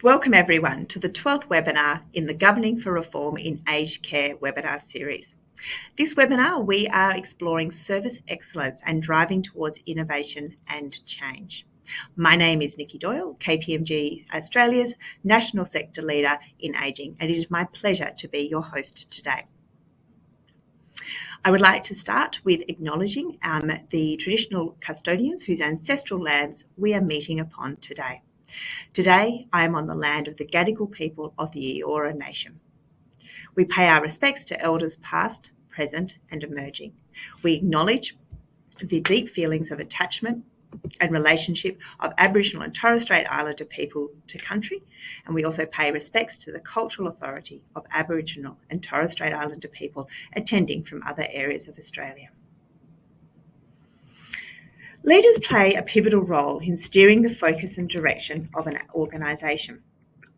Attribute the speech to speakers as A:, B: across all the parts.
A: Welcome everyone to the 12th webinar in the Governing for Reform in Aged Care webinar series. This webinar, we are exploring service excellence and driving towards innovation and change. My name is Nikki Doyle, KPMG Australia's National Sector Leader in Ageing, and it is my pleasure to be your host today. I would like to start with acknowledging the traditional custodians whose ancestral lands we are meeting upon today. Today, I am on the land of the Gadigal people of the Eora Nation. We pay our respects to elders past, present and emerging. We acknowledge the deep feelings of attachment and relationship of Aboriginal and Torres Strait Islander people to country, and we also pay respects to the cultural authority of Aboriginal and Torres Strait Islander people attending from other areas of Australia. Leaders play a pivotal role in steering the focus and direction of an organisation.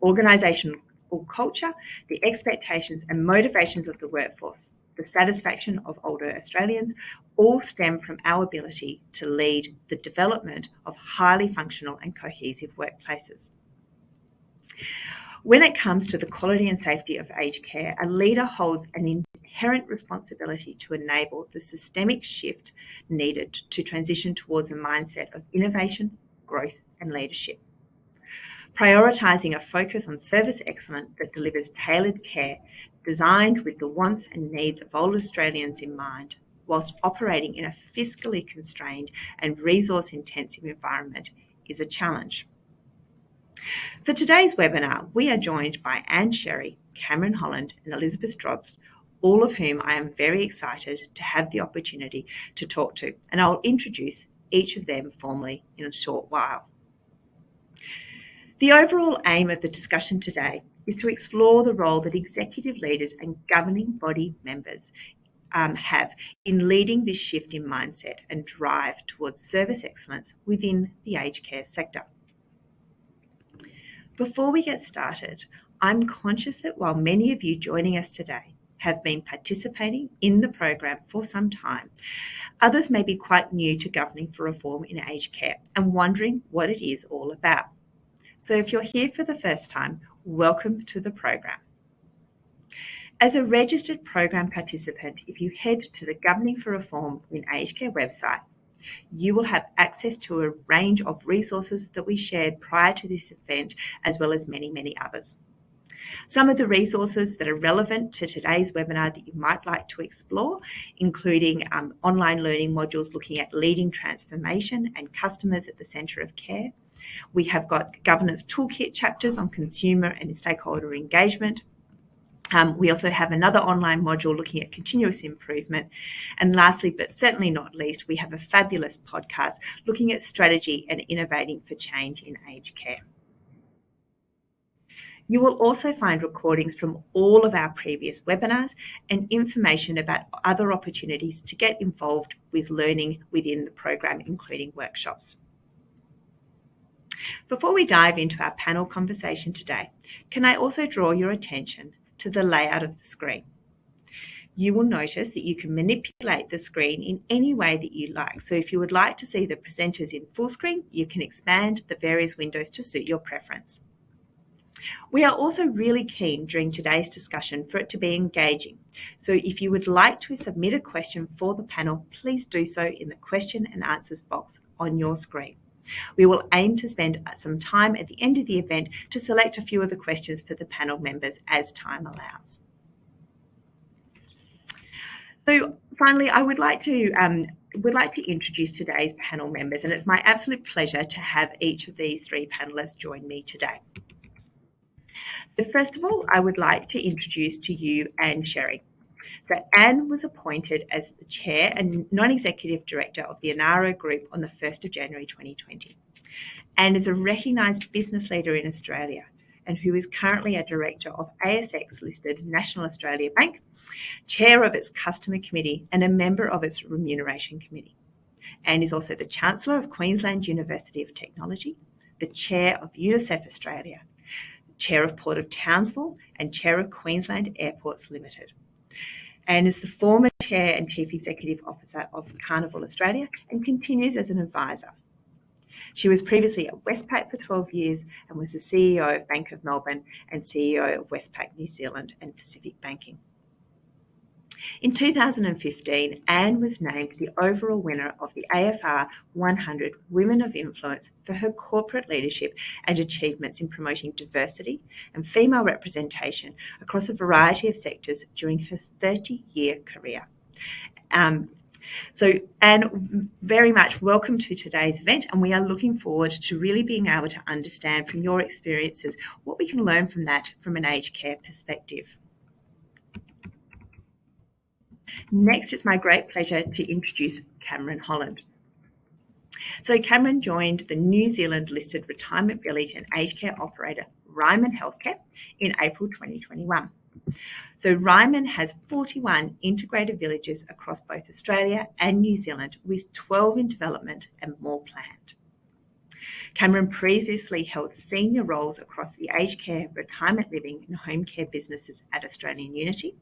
A: Organisational culture, the expectations and motivations of the workforce, the satisfaction of older Australians, all stem from our ability to lead the development of highly functional and cohesive workplaces. When it comes to the quality and safety of aged care, a leader holds an inherent responsibility to enable the systemic shift needed to transition towards a mindset of innovation, growth and leadership. Prioritising a focus on service excellence that delivers tailored care designed with the wants and needs of older Australians in mind, whilst operating in a fiscally constrained and resource-intensive environment is a challenge. For today's webinar, we are joined by Anne Sherry, Cameron Holland and Elizabeth Drozd, all of whom I am very excited to have the opportunity to talk to, and I'll introduce each of them formally in a short while. The overall aim of the discussion today is to explore the role that executive leaders and governing body members have in leading this shift in mindset and drive towards service excellence within the aged care sector. Before we get started, I'm conscious that while many of you joining us today have been participating in the program for some time, others may be quite new to Governing for Reform in Aged Care and wondering what it is all about. So if you're here for the first time, welcome to the program. As a registered program participant, if you head to the Governing for Reform in Aged Care website, you will have access to a range of resources that we shared prior to this event, as well as many, many others. Some of the resources that are relevant to today's webinar that you might like to explore, including online learning modules looking at leading transformation and customers at the centre of care. We have got governance toolkit chapters on consumer and stakeholder engagement. We also have another online module looking at continuous improvement. And lastly, but certainly not least, we have a fabulous podcast looking at strategy and innovating for change in aged care. You will also find recordings from all of our previous webinars and information about other opportunities to get involved with learning within the program, including workshops. Before we dive into our panel conversation today, can I also draw your attention to the layout of the screen? You will notice that you can manipulate the screen in any way that you like. So if you would like to see the presenters in full screen, you can expand the various windows to suit your preference. We are also really keen during today's discussion for it to be engaging. So if you would like to submit a question for the panel, please do so in the question and answers box on your screen. We will aim to spend some time at the end of the event to select a few of the questions for the panel members as time allows. So finally, I would like to introduce today's panel members, and it's my absolute pleasure to have each of these three panelists join me today. First of all, I would like to introduce to you Anne Sherry. So Anne was appointed as the Chair and Non-Executive Director of the Enaro Group on the 1st of January 2020. Anne is a recognised business leader in Australia and who is currently a Director of ASX-listed National Australia Bank, Chair of its Customer Committee and a member of its Remuneration Committee. Anne is also the Chancellor of Queensland University of Technology, the Chair of UNICEF Australia, Chair of Port of Townsville and Chair of Queensland Airports Limited. Anne is the former Chair and Chief Executive Officer of Carnival Australia and continues as an advisor. She was previously at Westpac for 12 years and was the CEO of Bank of Melbourne and CEO of Westpac New Zealand and Pacific Banking. In 2015, Anne was named the overall winner of the AFR 100 Women of Influence for her corporate leadership and achievements in promoting diversity and female representation across a variety of sectors during her 30-year career. So, Anne, very much welcome to today's event, and we are looking forward to really being able to understand from your experiences what we can learn from that from an aged care perspective. Next, it's my great pleasure to introduce Cameron Holland. So Cameron joined the New Zealand listed retirement village and aged care operator Ryman Healthcare in April 2021. So Ryman has 41 integrated villages across both Australia and New Zealand, with 12 in development and more planned. Cameron previously held senior roles across the aged care, retirement living and home care businesses at Australian Unity.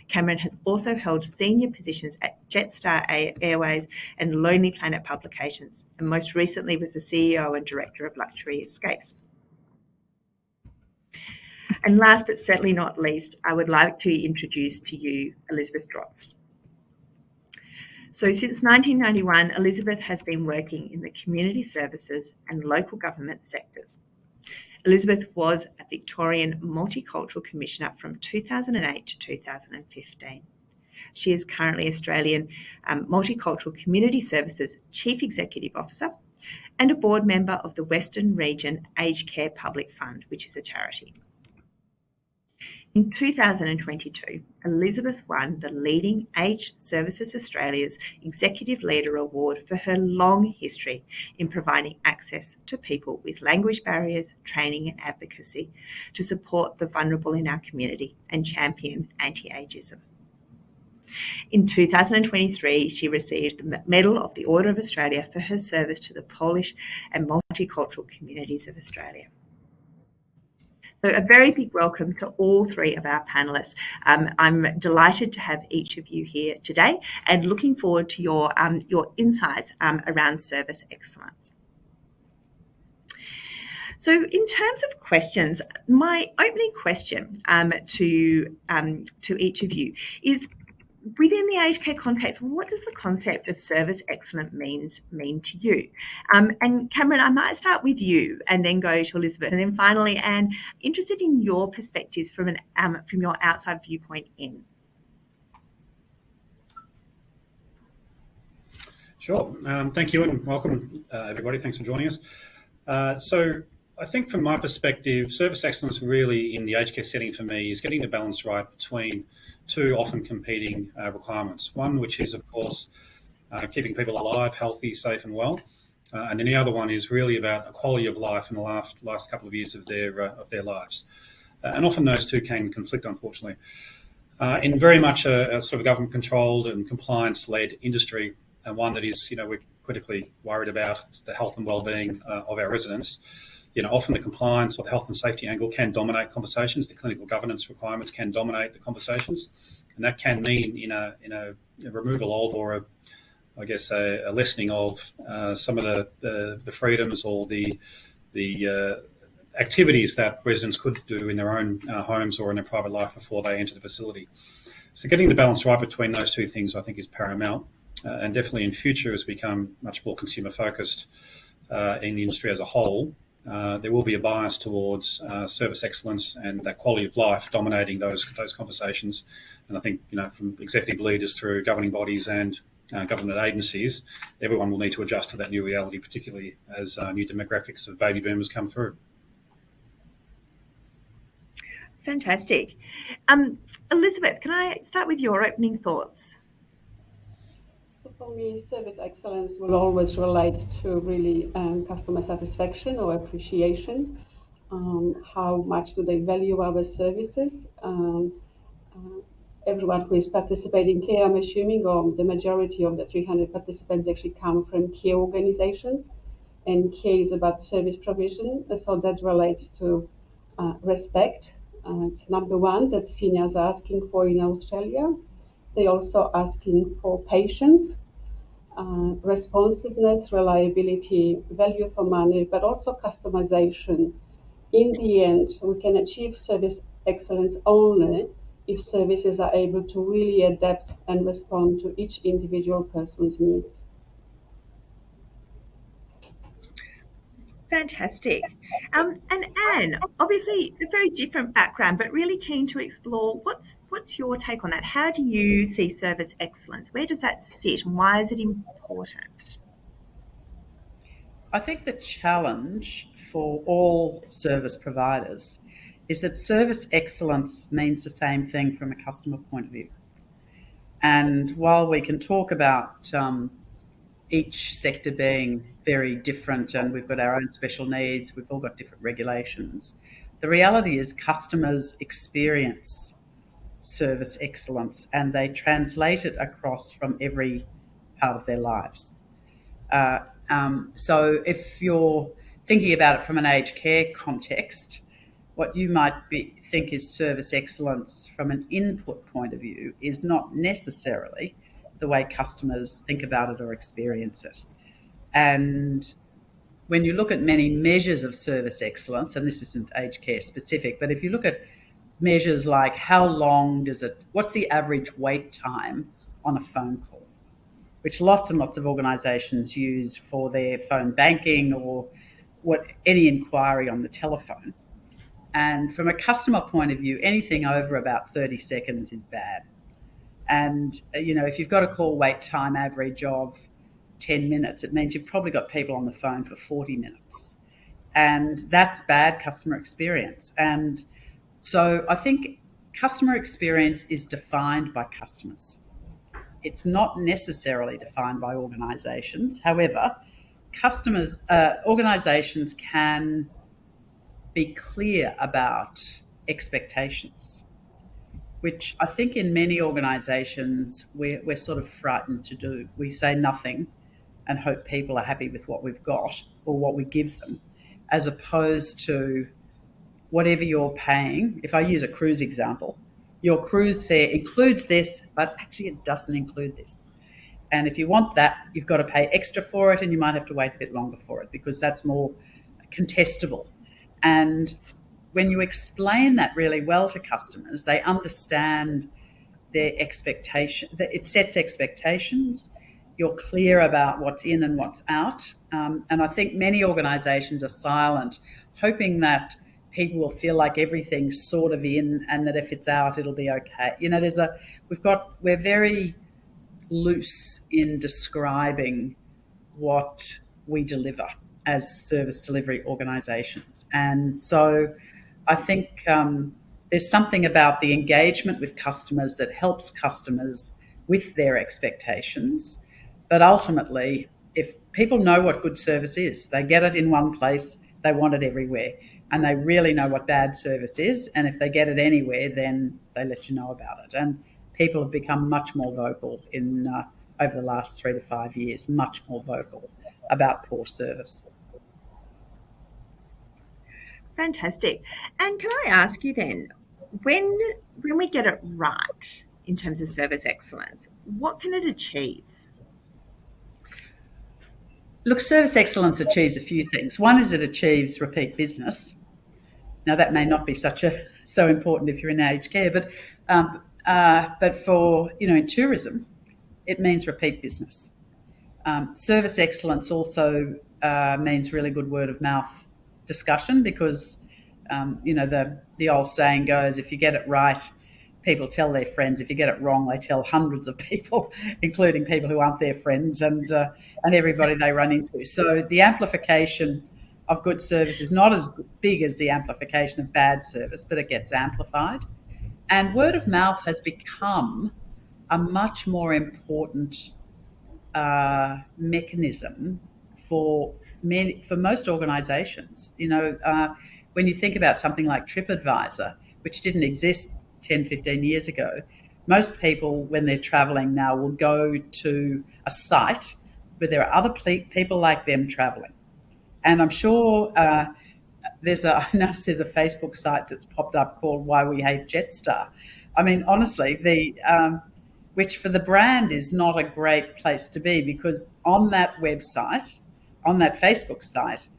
A: Cameron has also held senior positions at Jetstar Airways and Lonely Planet Publications, and most recently was the CEO and Director of Luxury Escapes. And last but certainly not least, I would like to introduce to you Elizabeth Drotz. So since 1991, Elizabeth has been working in the community services and local government sectors. Elizabeth was a Victorian Multicultural Commissioner from 2008 to 2015. She is currently Australian Multicultural Community Services Chief Executive Officer and a board member of the Western Region Aged Care Public Fund, which is a charity. In 2022, Elizabeth won the Leading Aged Services Australia's Executive Leader Award for her long history in providing access to people with language barriers, training and advocacy to support the vulnerable in our community and champion anti-ageism. In 2023, she received the Medal of the Order of Australia for her service to the Polish and multicultural communities of Australia. So a very big welcome to all three of our panellists. I'm delighted to have each of you here today and looking forward to your insights around service excellence. So in terms of questions, my opening question to each of you is, within the aged care context, what does the concept of service excellence mean to you? And Cameron, I might start with you and then go to Elizabeth, and then finally, Anne, interested in your perspectives from your outside viewpoint in.
B: Sure. Thank you and welcome, everybody. Thanks for joining us. So I think from my perspective, service excellence really in the aged care setting for me is getting the balance right between two often competing requirements. One, which is, of course, keeping people alive, healthy, safe and well. And then the other one is really about a quality of life in the last couple of years of their lives. And often those two can conflict, unfortunately. In very much a sort of government-controlled and compliance-led industry, and one that is, we're critically worried about the health and well-being of our residents, often the compliance or the health and safety angle can dominate conversations. The clinical governance requirements can dominate the conversations, and that can mean in a removal of, or a lessening of some of the freedoms or the activities that residents could do in their own homes or in their private life before they enter the facility. So getting the balance right between those two things, I think, is paramount, and definitely in future has become much more consumer focused in the industry as a whole. There will be a bias towards service excellence and that quality of life dominating those conversations. And I think, from executive leaders through governing bodies and government agencies, everyone will need to adjust to that new reality, particularly as new demographics of baby boomers come through.
A: Fantastic. Elizabeth, can I start with your opening thoughts?
C: For me, service excellence will always relate to really customer satisfaction or appreciation. How much do they value our services? Everyone who is participating in care, I'm assuming, or the majority of the 300 participants actually come from care organizations, and care is about service provision, so that relates to respect. It's number one that seniors are asking for in Australia. They're also asking for patience. responsiveness, reliability, value for money, but also customization. In the end, we can achieve service excellence only if services are able to really adapt and respond to each individual person's needs.
A: Fantastic. And Anne, obviously a very different background, but really keen to explore what's your take on that? How do you see service excellence? Where does that sit and why is it important?
D: I think the challenge for all service providers is that service excellence means the same thing from a customer point of view. And while we can talk about each sector being very different and we've got our own special needs, we've all got different regulations, the reality is customers experience service excellence and they translate it across from every part of their lives. So if you're thinking about it from an aged care context, what you might think is service excellence from an input point of view is not necessarily the way customers think about it or experience it. And when you look at many measures of service excellence, and this isn't aged care specific, but if you look at measures like what's the average wait time on a phone call, which lots and lots of organisations use for their phone banking or any inquiry on the telephone. And from a customer point of view, anything over about 30 seconds is bad. And, if you've got a call wait time average of 10 minutes, it means you've probably got people on the phone for 40 minutes. And that's bad customer experience. And so I think customer experience is defined by customers. It's not necessarily defined by organisations. However, organisations can be clear about expectations, which I think in many organisations we're sort of frightened to do. We say nothing and hope people are happy with what we've got or what we give them, as opposed to whatever you're paying. If I use a cruise example, your cruise fare includes this, but actually it doesn't include this. And if you want that, you've got to pay extra for it and you might have to wait a bit longer for it because that's more contestable. And when you explain that really well to customers, they understand their expectation. It sets expectations. You're clear about what's in and what's out. And I think many organisations are silent, hoping that people will feel like everything's sort of in and that if it's out, it'll be okay. We're very loose in describing what we deliver as service delivery organisations. And so I think there's something about the engagement with customers that helps customers with their expectations. But ultimately, if people know what good service is, they get it in one place, they want it everywhere, and they really know what bad service is. And if they get it anywhere, then they let you know about it. And people have become much more vocal over the last 3 to 5 years, much more vocal about poor service.
A: Fantastic. And can I ask you then, when we get it right in terms of service excellence, what can it achieve?
D: Look, service excellence achieves a few things. One is it achieves repeat business. Now, that may not be so important if you're in aged care, but for, in tourism, it means repeat business. Service excellence also means really good word of mouth discussion because, the old saying goes, if you get it right, people tell their friends. If you get it wrong, they tell hundreds of people, including people who aren't their friends and everybody they run into. So the amplification of good service is not as big as the amplification of bad service, but it gets amplified. And word of mouth has become a much more important mechanism for most organisations. When you think about something like TripAdvisor, which didn't exist 10, 15 years ago, most people, when they're travelling now, will go to a site where there are other people like them travelling. And I'm sure I noticed there's a Facebook site that's popped up called Why We Hate Jetstar. I mean, honestly, which for the brand is not a great place to be, because on that website, on that Facebook site,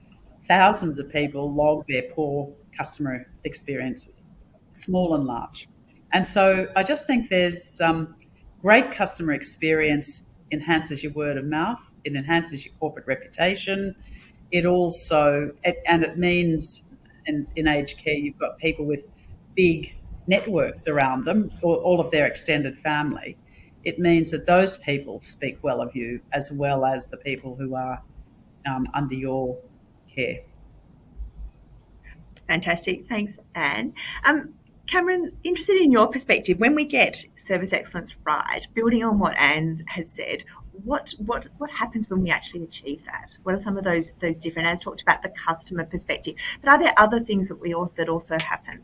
D: thousands of people log their poor customer experiences, small and large. And so I just think there's great customer experience enhances your word of mouth, it enhances your corporate reputation. It also, and it means in aged care, you've got people with big networks around them, or all of their extended family. It means that those people speak well of you, as well as the people who are under your care.
A: Fantastic. Thanks, Anne. Cameron, interested in your perspective, when we get service excellence right, building on what Anne has said, what happens when we actually achieve that? What are some of those different, as talked about the customer perspective, but are there other things that also happen?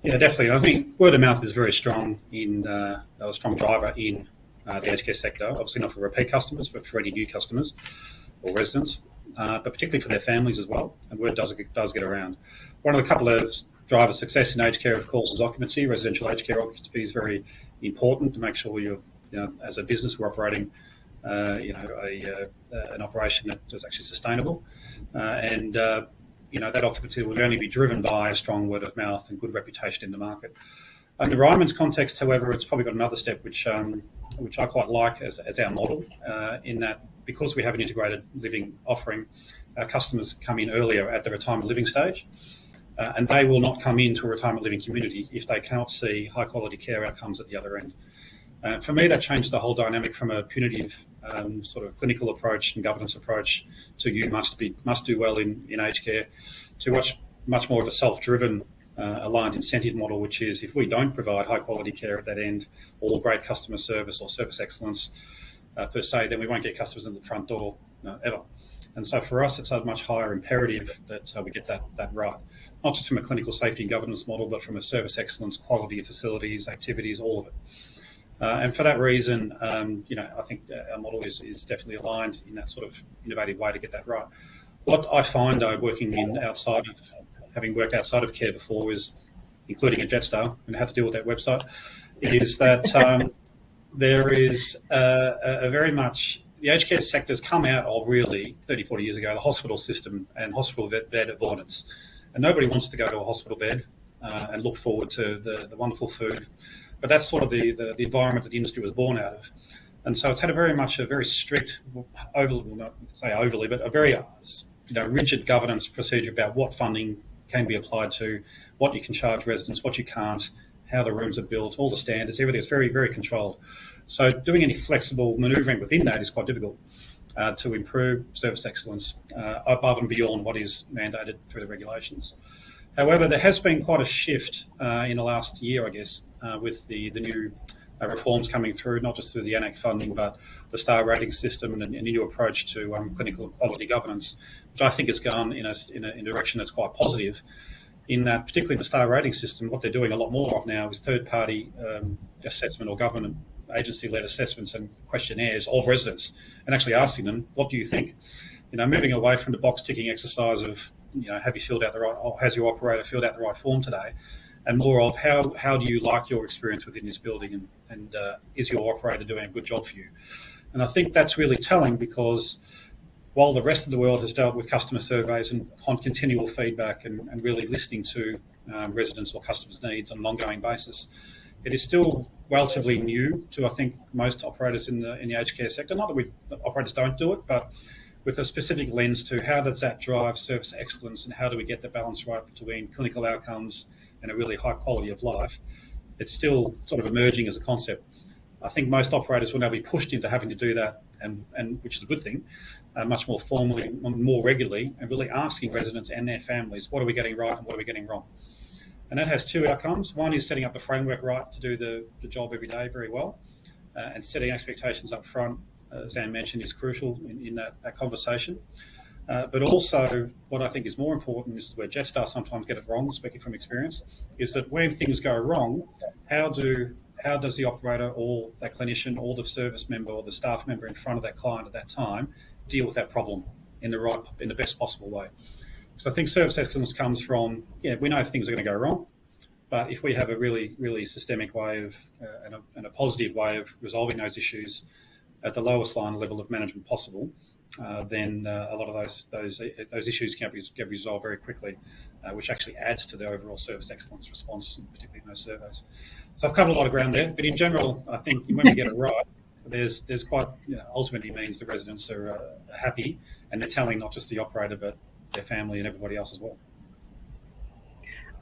B: Yeah, definitely. I think word of mouth is very strong a strong driver in the aged care sector. Obviously not for repeat customers, but for any new customers or residents, but particularly for their families as well. And word does get around. One of the couple of drivers of success in aged care, of course, is occupancy. Residential aged care occupancy is very important to make sure you're, as a business, we're operating, an operation that is actually sustainable, and that occupancy will only be driven by a strong word of mouth and good reputation in the market. In the Ryman's context, however, it's probably got another step which I quite like as our model, in that because we have an integrated living offering, our customers come in earlier at the retirement living stage, and they will not come into a retirement living community if they cannot see high quality care outcomes at the other end. For me, that changed the whole dynamic from a punitive sort of clinical approach and governance approach to you must do well in aged care, to much more of a self-driven, aligned incentive model, which is if we don't provide high quality care at that end, or great customer service or service excellence per se, then we won't get customers in the front door ever. And so for us, it's a much higher imperative that we get that right, not just from a clinical safety and governance model, but from a service excellence, quality of facilities, activities, all of it. And for that reason, I think our model is definitely aligned in that sort of innovative way to get that right. What I find, though, having worked outside of care before, is, including at Jetstar, and had to deal with that website, is that there is a very much, the aged care sector has come out of really 30, 40 years ago, the hospital system and hospital bed avoidance. And nobody wants to go to a hospital bed and look forward to the wonderful food. But that's sort of the environment that the industry was born out of. And so it's had a very strict, not say overly, but a very rigid governance procedure about what funding can be applied to, what you can charge residents, what you can't, how the rooms are built, all the standards, everything is very, very controlled. So doing any flexible manoeuvring within that is quite difficult to improve service excellence above and beyond what is mandated through the regulations. However, there has been quite a shift in the last year, I guess, with the new reforms coming through, not just through the AN-ACC funding, but the star rating system and a new approach to clinical quality governance, which I think has gone in a direction that's quite positive. In that, particularly in the star rating system, what they're doing a lot more of now is third-party assessment or government agency-led assessments and questionnaires of residents, and actually asking them, what do you think? Moving away from the box-ticking exercise of, have you filled out the right, or has your operator filled out the right form today? And more of how do you like your experience within this building, and is your operator doing a good job for you? And I think that's really telling, because while the rest of the world has dealt with customer surveys and continual feedback and really listening to residents or customers' needs on an ongoing basis, it is still relatively new to, I think, most operators in the aged care sector. Not that operators don't do it, but with a specific lens to how does that drive service excellence and how do we get the balance right between clinical outcomes and a really high quality of life. It's still sort of emerging as a concept. I think most operators will now be pushed into having to do that, and which is a good thing, much more formally, more regularly, and really asking residents and their families, what are we getting right and what are we getting wrong? And that has two outcomes. One is setting up the framework right to do the job every day very well, and setting expectations up front, as Anne mentioned, is crucial in that conversation. But also, what I think is more important, this is where Jetstar sometimes get it wrong, speaking from experience, is that when things go wrong, how does the operator or that clinician or the service member or the staff member in front of that client at that time deal with that problem in the best possible way? Because I think service excellence comes from, we know things are going to go wrong. But if we have a really, really systemic way of and a positive way of resolving those issues at the lowest line level of management possible, then a lot of those issues can get resolved very quickly, which actually adds to the overall service excellence response, particularly in those surveys. So I've covered a lot of ground there, but in general, I think when we get it right, there's quite ultimately means the residents are happy, and they're telling not just the operator but their family and everybody else as well.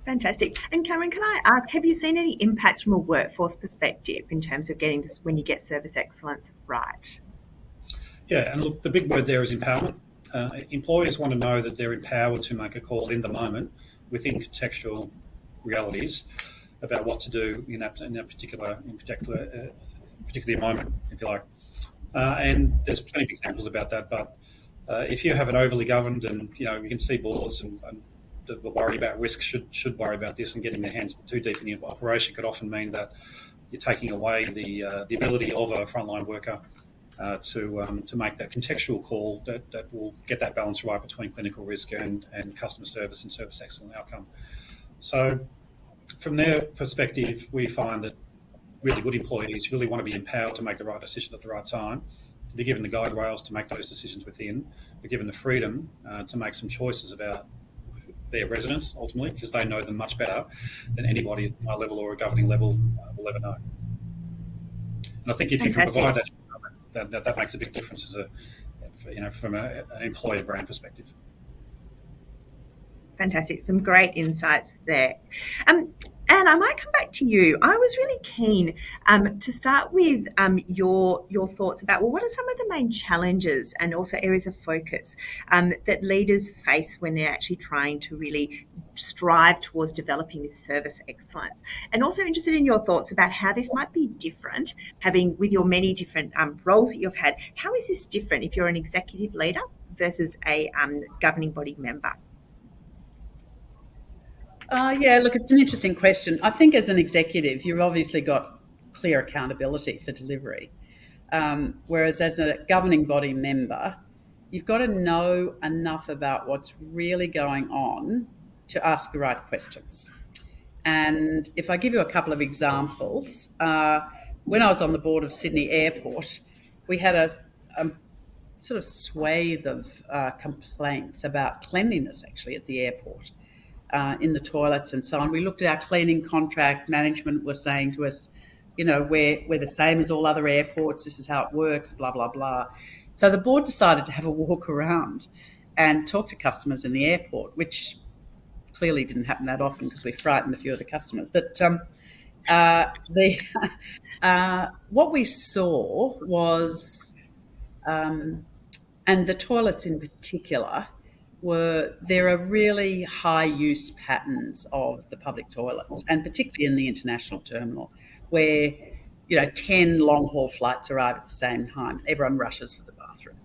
A: Fantastic. And Cameron, can I ask, have you seen any impacts from a workforce perspective in terms of getting this when you get service excellence right?
B: Yeah, and look, the big word there is empowerment. Employers want to know that they're empowered to make a call in the moment within contextual realities about what to do in that particular moment, if you like. And there's plenty of examples about that. But if you have an overly governed, and you can see boards and the worry about risk should worry about this, and getting their hands too deep in the operation could often mean that you're taking away the ability of a frontline worker to make that contextual call that will get that balance right between clinical risk and customer service and service excellent outcome. So from their perspective, we find that really good employees really want to be empowered to make the right decision at the right time, to be given the guide rails to make those decisions within, be given the freedom to make some choices about their residents ultimately, because they know them much better than anybody at my level or a governing level will ever know. And I think if you can provide that makes a big difference from an employer brand perspective.
A: Fantastic. Some great insights there. Anne, I might come back to you. I was really keen to start with your thoughts about, what are some of the main challenges and also areas of focus that leaders face when they're actually trying to really strive towards developing this service excellence? And also interested in your thoughts about how this might be different, having with your many different roles that you've had. How is this different if you're an executive leader versus a governing body member?
D: Look, it's an interesting question. I think as an executive, you've obviously got clear accountability for delivery. Whereas as a governing body member, you've got to know enough about what's really going on to ask the right questions. And if I give you a couple of examples, when I was on the board of Sydney Airport, we had a sort of swathe of complaints about cleanliness actually at the airport. In the toilets and so on. We looked at our cleaning contract. Management was saying to us, we're the same as all other airports. This is how it works, blah, blah, blah. So the board decided to have a walk around and talk to customers in the airport, which clearly didn't happen that often because we frightened a few of the customers. But what we saw was, and the toilets in particular, there are really high use patterns of the public toilets, and particularly in the international terminal where 10 long haul flights arrive at the same time. Everyone rushes for the bathroom.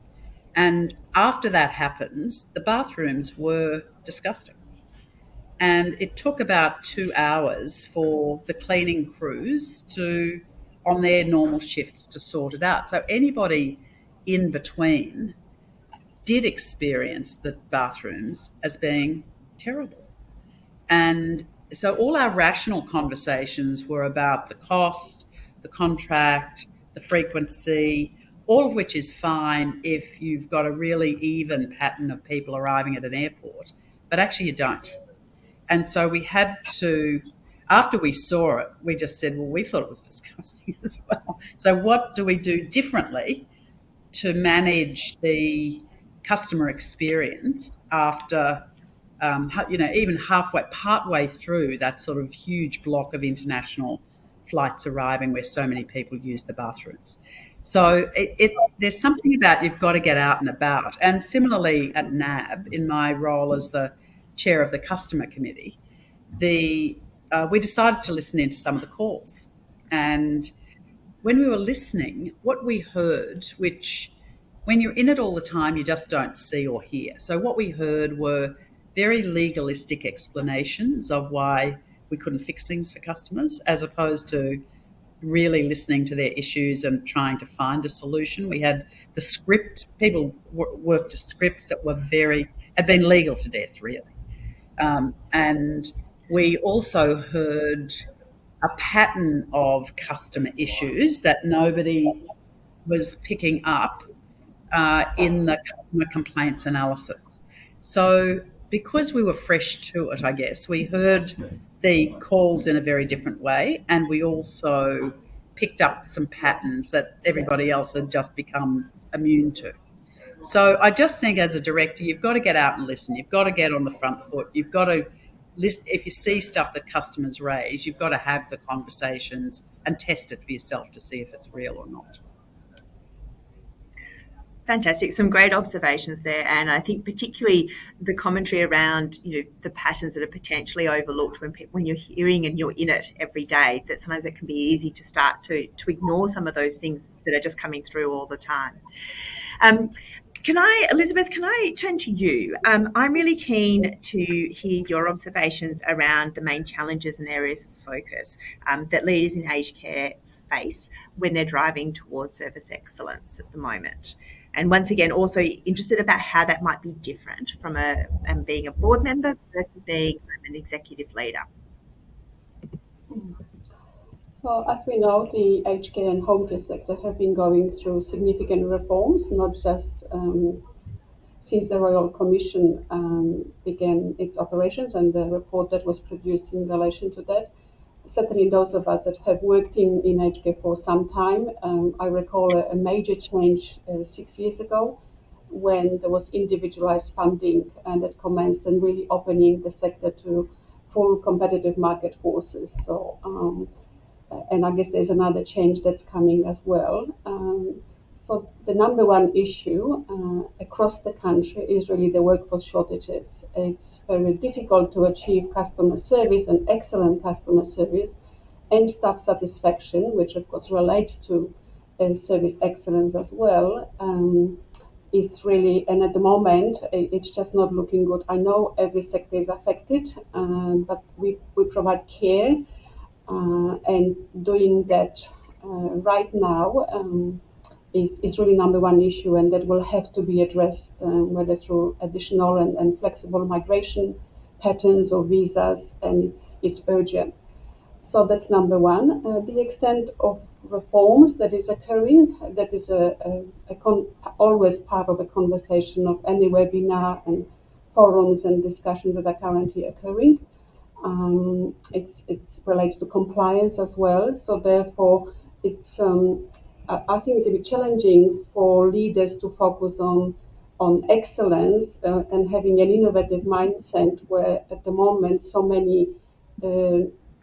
D: And after that happens, the bathrooms were disgusting. And it took about 2 hours for the cleaning crews on their normal shifts to sort it out. So anybody in between did experience the bathrooms as being terrible. And so all our rational conversations were about the cost, the contract, the frequency, all of which is fine if you've got a really even pattern of people arriving at an airport, but actually you don't. And so we had to, after we saw it, we just said, well, we thought it was disgusting as well. So what do we do differently to manage the customer experience after, even partway through that sort of huge block of international flights arriving where so many people use the bathrooms? So there's something about you've got to get out and about. And similarly at NAB, in my role as the chair of the customer committee, we decided to listen into some of the calls. And when we were listening, what we heard, which when you're in it all the time, you just don't see or hear. So what we heard were very legalistic explanations of why we couldn't fix things for customers, as opposed to really listening to their issues and trying to find a solution. We had the script. People worked to scripts that had been legal to death, really. And We also heard a pattern of customer issues that nobody was picking up in the customer complaints analysis. So because we were fresh to it, I guess, we heard the calls in a very different way, and we also picked up some patterns that everybody else had just become immune to. So I just think as a director, you've got to get out and listen. You've got to get on the front foot. You've got to listen. If you see stuff that customers raise, you've got to have the conversations and test it for yourself to see if it's real or not.
A: Fantastic. Some great observations there. And I think particularly the commentary around, the patterns that are potentially overlooked when you're hearing and you're in it every day, that sometimes it can be easy to start to ignore some of those things that are just coming through all the time. Elizabeth, can I turn to you? I'm really keen to hear your observations around the main challenges and areas of focus that leaders in aged care face when they're driving towards service excellence at the moment. And once again, also interested about how that might be different from being a board member versus being an executive leader.
C: So as we know, the aged care and home care sector have been going through significant reforms, not just since the Royal Commission began its operations and the report that was produced in relation to that. Certainly those of us that have worked in aged care for some time, I recall a major change 6 years ago when there was individualized funding and that commenced and really opening the sector to full competitive market forces. So, and I guess there's another change that's coming as well. So the number one issue across the country is really the workforce shortages. It's very difficult to achieve customer service and excellent customer service and staff satisfaction, which of course relates to service excellence as well. It's really, and at the moment, it's just not looking good. I know every sector is affected, but we provide care, and doing that right now is really number one issue, and that will have to be addressed, whether through additional and flexible migration patterns or visas, and it's urgent. So that's number one. The extent of reforms that is occurring, that is always part of a conversation of any webinar and forums and discussions that are currently occurring. It's related to compliance as well. So therefore, I think it's a bit challenging for leaders to focus on excellence and having an innovative mindset, where at the moment so many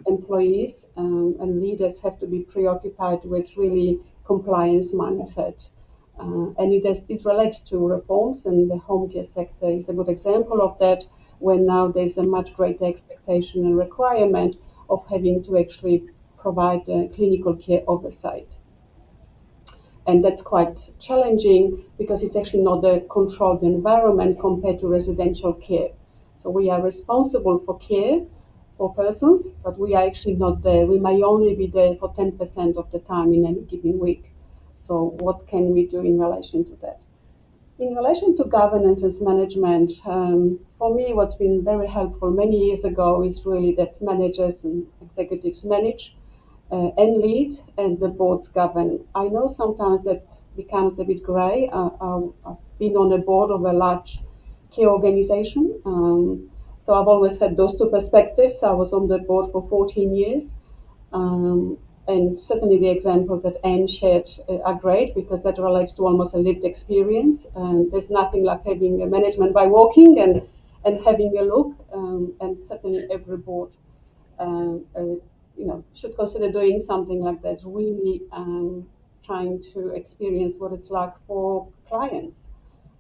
C: employees and leaders have to be preoccupied with really compliance mindset. And it relates to reforms, and the home care sector is a good example of that, when now there's a much greater expectation and requirement of having to actually provide clinical care oversight. And that's quite challenging because it's actually not a controlled environment compared to residential care. So we are responsible for care for persons, but we are actually not there. We may only be there for 10% of the time in any given week. So what can we do in relation to that? In relation to governance and management, for me, what's been very helpful many years ago is really that managers and executives manage and lead, and the boards govern. I know sometimes that becomes a bit grey. I've been on a board of a large care organization, so I've always had those two perspectives. I was on the board for 14 years, and certainly the examples that Anne shared are great because that relates to almost a lived experience. There's nothing like having a management by walking and having a look, and certainly every board should consider doing something like that, really trying to experience what it's like for clients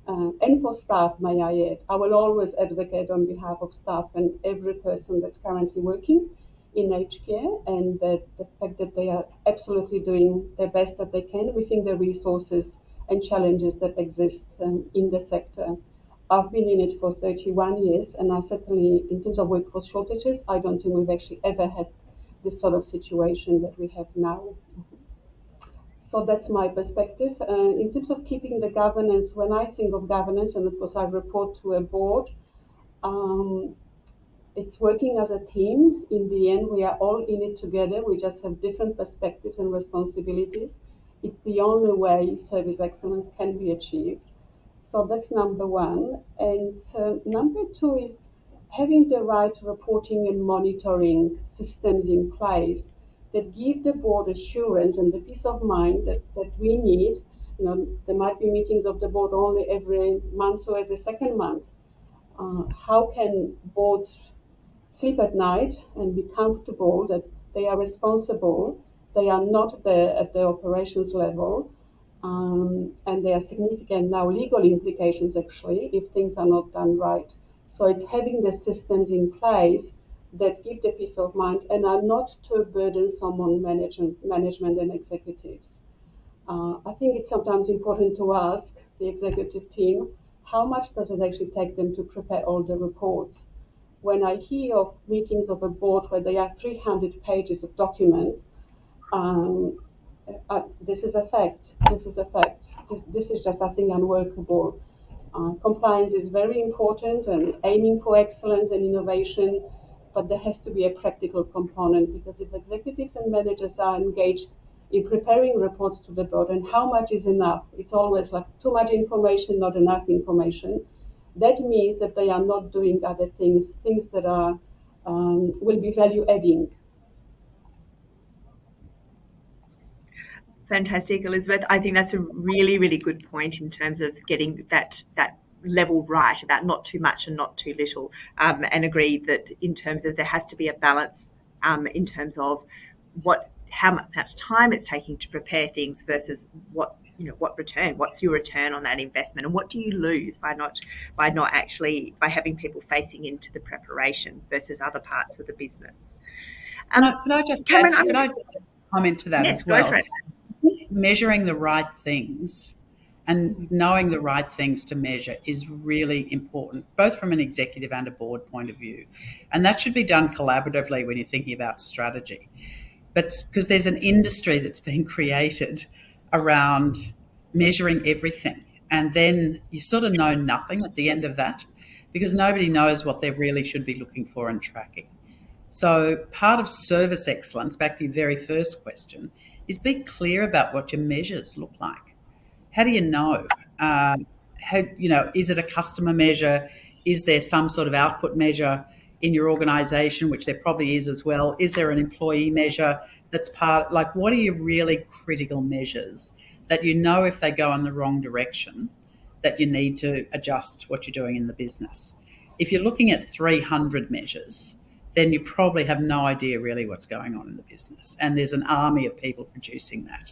C: and for staff, may I add. I will always advocate on behalf of staff and every person that's currently working in aged care, and the fact that they are absolutely doing their best that they can within the resources and challenges that exist in the sector. I've been in it for 31 years, and I certainly, in terms of workforce shortages, I don't think we've actually ever had this sort of situation that we have now. So that's my perspective. In terms of keeping the governance, when I think of governance, and of course I report to a board, it's working as a team. In the end, we are all in it together. We just have different perspectives and responsibilities. It's the only way service excellence can be achieved. So that's number one. And number two is having the right reporting and monitoring systems in place that give the board assurance and the peace of mind that we need. There might be meetings of the board only every month or every second month. How can boards sleep at night and be comfortable that they are responsible, they are not there at the operations level, and there are significant now legal implications actually if things are not done right. So it's having the systems in place that give the peace of mind and are not too burdensome on management and executives. I think it's sometimes important to ask the executive team how much does it actually take them to prepare all the reports. When I hear of meetings of a board where there are 300 pages of documents, this is a fact. This is a fact. This is just, I think, unworkable. Compliance is very important and aiming for excellence and innovation, but there has to be a practical component because if executives and managers are engaged in preparing reports to the board and how much is enough, it's always like too much information, not enough information. That means that they are not doing other things that are will be value adding.
A: Fantastic, Elizabeth. I think that's a really, really good point in terms of getting that level right about not too much and not too little, and agree that in terms of there has to be a balance in terms of how much time it's taking to prepare things versus what's your return on that investment, and what do you lose by having people facing into the preparation versus other parts of the business.
D: Can I just comment to that
A: yes,
D: as well?
A: Go for it.
D: Measuring the right things and knowing the right things to measure is really important, both from an executive and a board point of view. And that should be done collaboratively when you're thinking about strategy. But because there's an industry that's been created around measuring everything, and then you sort of know nothing at the end of that because nobody knows what they really should be looking for and tracking. So part of service excellence, back to your very first question, is be clear about what your measures look like. How do you know? Is it a customer measure? Is there some sort of output measure in your organisation, which there probably is as well? Is there an employee measure that's what are your really critical measures that you know if they go in the wrong direction that you need to adjust what you're doing in the business? If you're looking at 300 measures, then you probably have no idea really what's going on in the business. And there's an army of people producing that,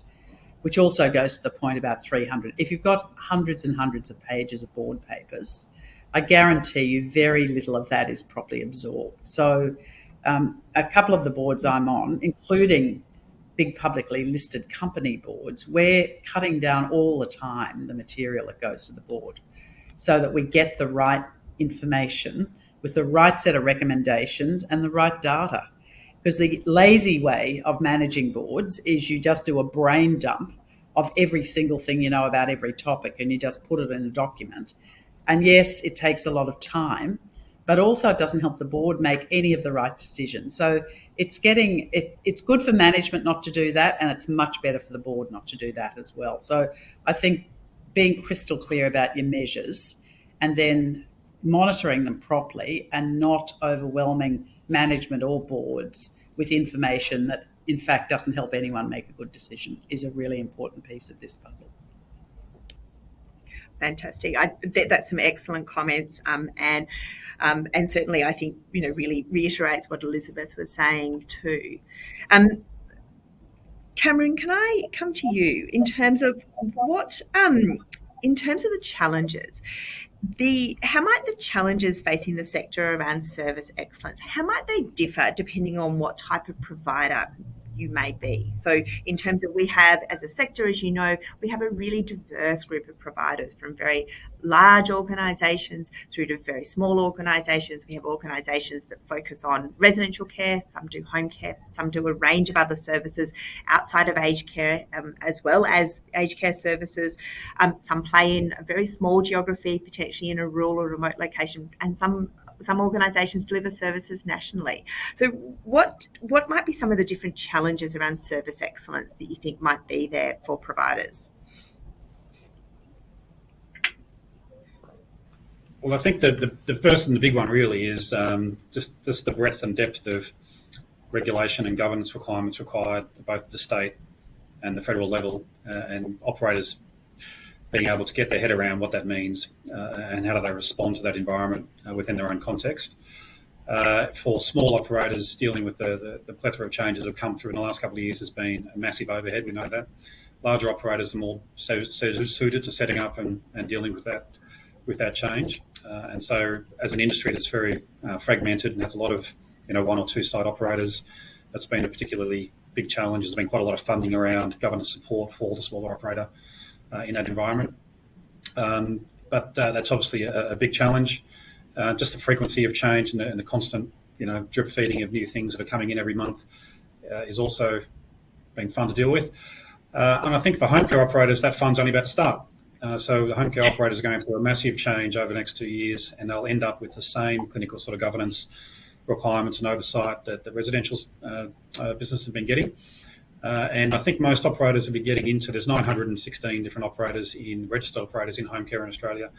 D: which also goes to the point about 300. If you've got hundreds and hundreds of pages of board papers, I guarantee you very little of that is properly absorbed. So a couple of the boards I'm on, including big publicly listed company boards, we're cutting down all the time the material that goes to the board so that we get the right information with the right set of recommendations and the right data. Because the lazy way of managing boards is you just do a brain dump of every single thing you know about every topic and you just put it in a document. And yes, it takes a lot of time, but also it doesn't help the board make any of the right decisions. So it's good for management not to do that, and it's much better for the board not to do that as well. So I think being crystal clear about your measures and then monitoring them properly and not overwhelming management or boards with information that in fact doesn't help anyone make a good decision is a really important piece of this puzzle.
A: Fantastic. That's some excellent comments, and certainly I think really reiterates what Elizabeth was saying too. Cameron, can I come to you in terms of the challenges? How might the challenges facing the sector around service excellence, how might they differ depending on what type of provider you may be? So in terms of, we have, as a sector, as you know, we have a really diverse group of providers, from very large organisations through to very small organisations. We have organisations that focus on residential care, some do home care, some do a range of other services outside of aged care, as well as aged care services. Some play in a very small geography, potentially in a rural or remote location, and some some organisations deliver services nationally. So what might be some of the different challenges around service excellence that you think might be there for providers?
B: Well, I think that the first and the big one really is just the breadth and depth of regulation and governance requirements required at both the state and the federal level, and operators being able to get their head around what that means and how do they respond to that environment within their own context. For small operators, dealing with the plethora of changes that have come through in the last couple of years has been a massive overhead. We know that. Larger operators are more suited to setting up and dealing with that change. And so as an industry that's very fragmented and has a lot of one or two site operators, that's been a particularly big challenge. There's been quite a lot of funding around governance support for the smaller operator in that environment. But that's obviously a big challenge. Just the frequency of change and the constant drip feeding of new things that are coming in every month is also been fun to deal with. And I think for home care operators, that fun's only about to start. So the home care operators are going through a massive change over the next 2 years, and they'll end up with the same clinical sort of governance requirements and oversight that the residential business have been getting. And I think most operators will be getting into, there's 916 different operators registered operators in home care in Australia.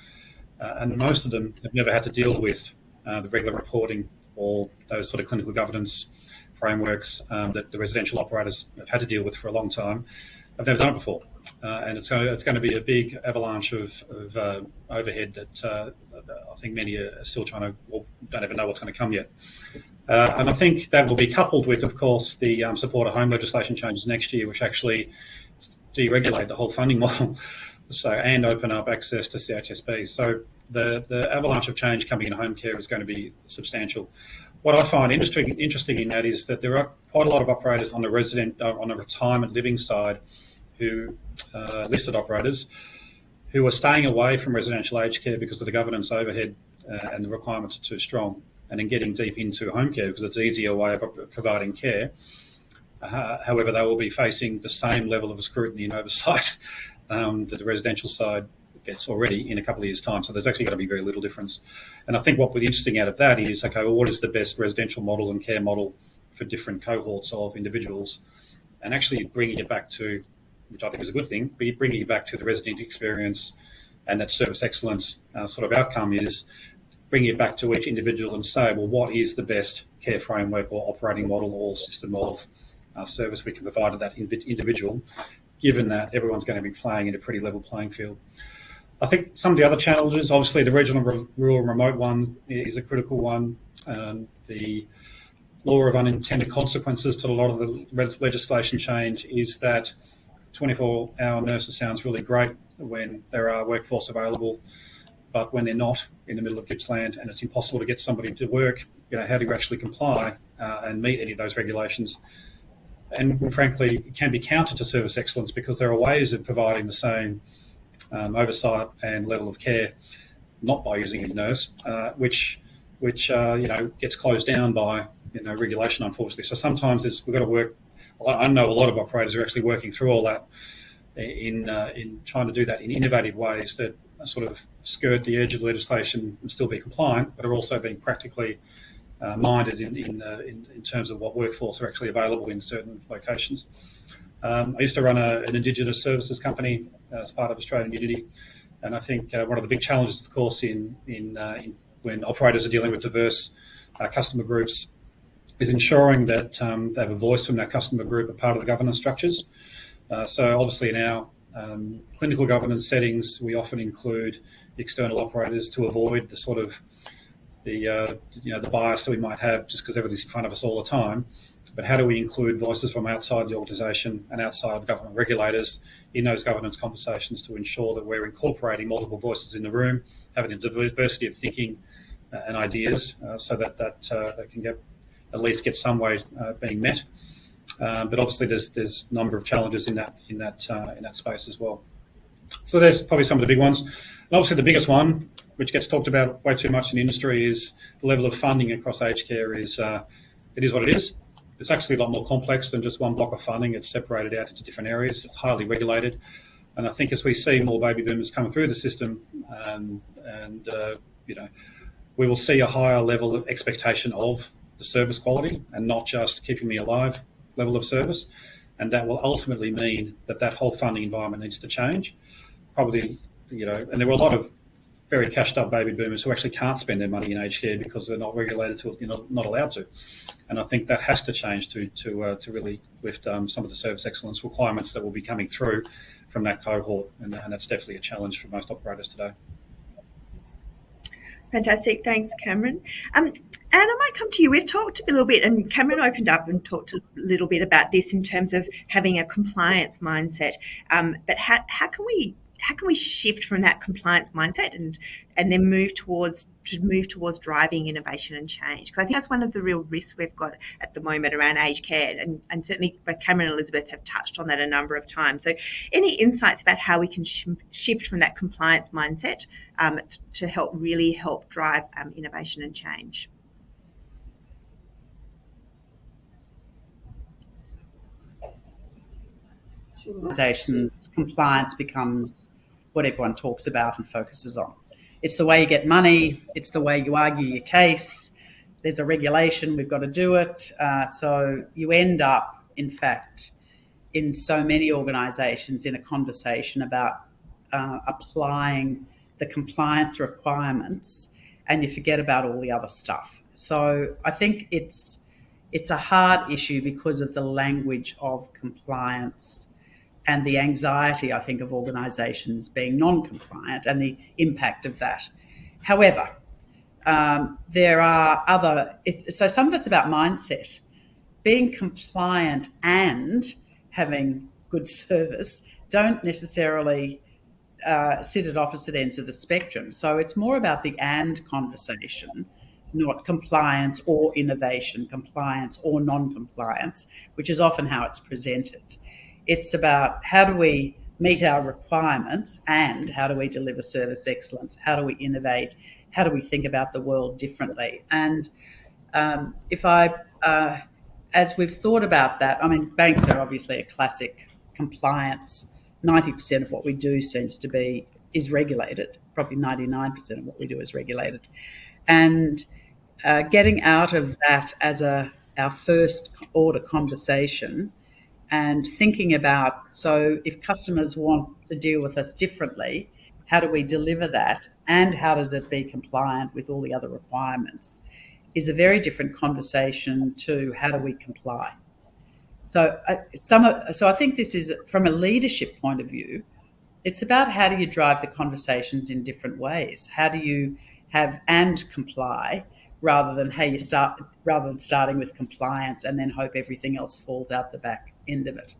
B: And most of them have never had to deal with the regular reporting or those sort of clinical governance frameworks that the residential operators have had to deal with for a long time. I've never done it before. And it's going to be a big avalanche of overhead that I think many are still don't even know what's going to come yet. And I think that will be coupled with, of course, the support of home legislation changes next year, which actually deregulate the whole funding model and open up access to CHSP. So the avalanche of change coming in home care is going to be substantial. What I find interesting in that is that there are quite a lot of operators on the retirement living side who listed operators who are staying away from residential aged care because of the governance overhead and the requirements are too strong, and then getting deep into home care because it's an easier way of providing care. However, they will be facing the same level of scrutiny and oversight that the residential side gets already in a couple of years' time. So there's actually going to be very little difference. And I think what would be interesting out of that is, okay, well, what is the best residential model and care model for different cohorts of individuals, and actually bringing it back to, which I think is a good thing, but bringing it back to the resident experience and that service excellence sort of outcome is bringing it back to each individual and say, well, what is the best care framework or operating model or system of service we can provide to that individual, given that everyone's going to be playing in a pretty level playing field. I think some of the other challenges, obviously the regional, rural, remote one is a critical one. The law of unintended consequences to a lot of the legislation change is that 24-hour nurses sounds really great when there are workforce available, but when they're not in the middle of Gippsland and it's impossible to get somebody to work, how do you actually comply and meet any of those regulations? And frankly, it can be counter to service excellence because there are ways of providing the same oversight and level of care, not by using a nurse, which gets closed down by regulation, unfortunately. So sometimes we've got to work. I know a lot of operators are actually working through all that in trying to do that in innovative ways that sort of skirt the edge of legislation and still be compliant, but are also being practically minded in terms of what workforce are actually available in certain locations. I used to run an Indigenous services company as part of Australian Unity, and I think one of the big challenges, of course, in when operators are dealing with diverse customer groups is ensuring that they have a voice from that customer group, a part of the governance structures. So obviously in our clinical governance settings, we often include external operators to avoid the sort of the bias that we might have just because everything's in front of us all the time. But how do we include voices from outside the organisation and outside of government regulators in those governance conversations to ensure that we're incorporating multiple voices in the room, having a diversity of thinking and ideas, so that can at least get some way being met. But obviously, there's a number of challenges in that space as well. So there's probably some of the big ones. And obviously, the biggest one, which gets talked about way too much in the industry, is the level of funding across aged care. It is what it is. It's actually a lot more complex than just one block of funding. It's separated out into different areas. It's highly regulated. And I think as we see more baby boomers coming through the system and we will see a higher level of expectation of the service quality and not just keeping me alive level of service. And that will ultimately mean that that whole funding environment needs to change. Probably, and there were a lot of very cashed up baby boomers who actually can't spend their money in aged care because they're not regulated to, not allowed to. And I think that has to change to really lift some of the service excellence requirements that will be coming through from that cohort. And that's definitely a challenge for most operators today.
A: Fantastic. Thanks, Cameron. Anne, I might come to you. We've talked a little bit, and Cameron opened up and talked a little bit about this in terms of having a compliance mindset. But how can we shift from that compliance mindset and then move towards driving innovation and change? Because I think that's one of the real risks we've got at the moment around aged care, and certainly both Cameron and Elizabeth have touched on that a number of times. So any insights about how we can shift from that compliance mindset to help drive innovation and change?
D: Organisations, compliance becomes what everyone talks about and focuses on. It's the way you get money. It's the way you argue your case. There's a regulation. We've got to do it. So you end up, in fact, in so many organisations in a conversation about applying the compliance requirements, and you forget about all the other stuff. So I think it's a hard issue because of the language of compliance and the anxiety, I think, of organisations being non-compliant and the impact of that. However, there are so some of it's about mindset. Being compliant and having good service don't necessarily sit at opposite ends of the spectrum. So it's more about the and conversation, not compliance or innovation, compliance or non-compliance, which is often how it's presented. It's about how do we meet our requirements and how do we deliver service excellence? How do we innovate? How do we think about the world differently? And as we've thought about that, I mean, banks are obviously a classic compliance. 90% of what we do is regulated. Probably 99% of what we do is regulated. And getting out of that as our first order conversation and thinking about, so if customers want to deal with us differently, how do we deliver that and how does it be compliant with all the other requirements, is a very different conversation to how do we comply. So I think this is, from a leadership point of view, it's about how do you drive the conversations in different ways? How do you have and comply rather than starting with compliance and then hope everything else falls out the back end of it.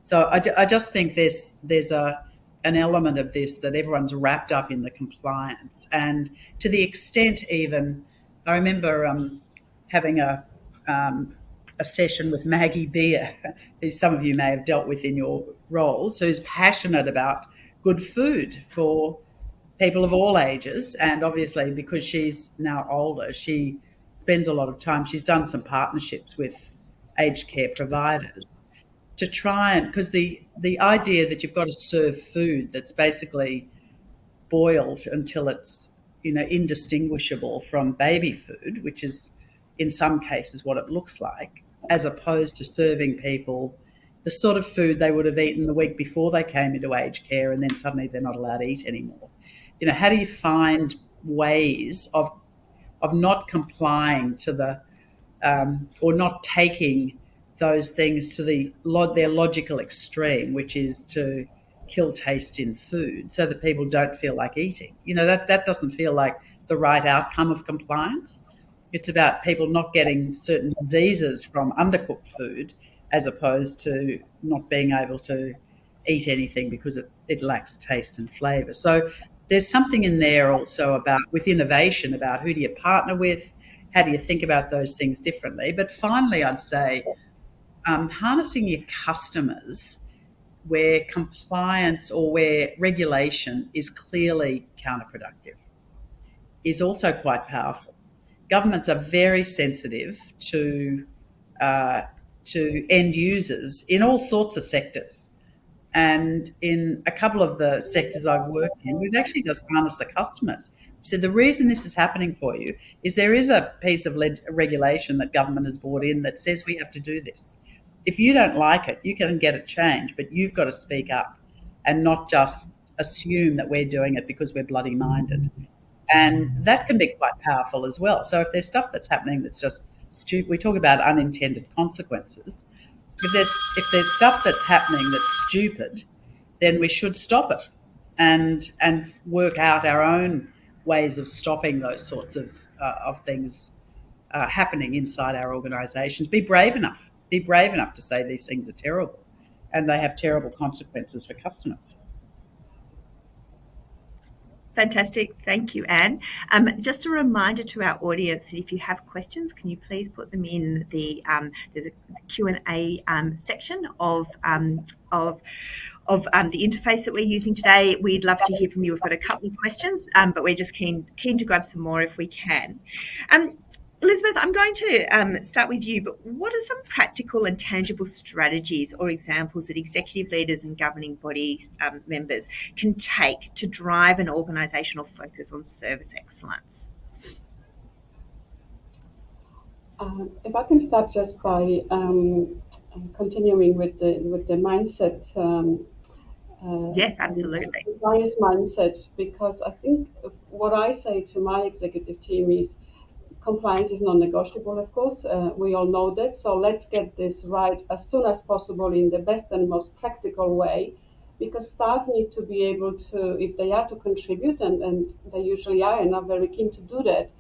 D: So I just think there's an element of this that everyone's wrapped up in the compliance, and to the extent even, I remember having a session with Maggie Beer, who some of you may have dealt with in your roles, who's passionate about good food for people of all ages. And obviously, because she's now older, she spends a lot of time, she's done some partnerships with aged care providers to try and, because the idea that you've got to serve food that's basically boiled until it's, indistinguishable from baby food, which is in some cases what it looks like, as opposed to serving people the sort of food they would have eaten the week before they came into aged care and then suddenly they're not allowed to eat anymore. How do you find ways of not complying to the or not taking those things to their logical extreme, which is to kill taste in food so that people don't feel like eating. That doesn't feel like the right outcome of compliance. It's about people not getting certain diseases from undercooked food as opposed to not being able to eat anything because it lacks taste and flavour. So there's something in there also about, with innovation, about who do you partner with, how do you think about those things differently. But finally, I'd say harnessing your customers where compliance or where regulation is clearly counterproductive is also quite powerful. Governments are very sensitive to end users in all sorts of sectors. And in a couple of the sectors I've worked in, we've actually just harnessed the customers. So the reason this is happening for you is there is a piece of regulation that government has brought in that says we have to do this. If you don't like it, you can get it changed, but you've got to speak up and not just assume that we're doing it because we're bloody minded. And that can be quite powerful as well. So if there's stuff that's happening that's just stupid, we talk about unintended consequences. If there's stuff that's happening that's stupid, then we should stop it and work out our own ways of stopping those sorts of things happening inside our organisations. Be brave enough to say these things are terrible and they have terrible consequences for customers.
A: Fantastic. Thank you, Anne. Just a reminder to our audience that if you have questions, can you please put them in the there's a Q&A section of the interface that we're using today. We'd love to hear from you. We've got a couple of questions, but we're just keen to grab some more if we can. Elizabeth, I'm going to start with you, but what are some practical and tangible strategies or examples that executive leaders and governing body members can take to drive an organisational focus on service excellence?
C: If I can start just by continuing with the mindset.
A: Yes, absolutely.
C: Bias mindset, because I think what I say to my executive team is, compliance is non-negotiable, of course. We all know that. So let's get this right as soon as possible in the best and most practical way, because staff need to be able to, if they are to contribute, and they usually are and are very keen to do that,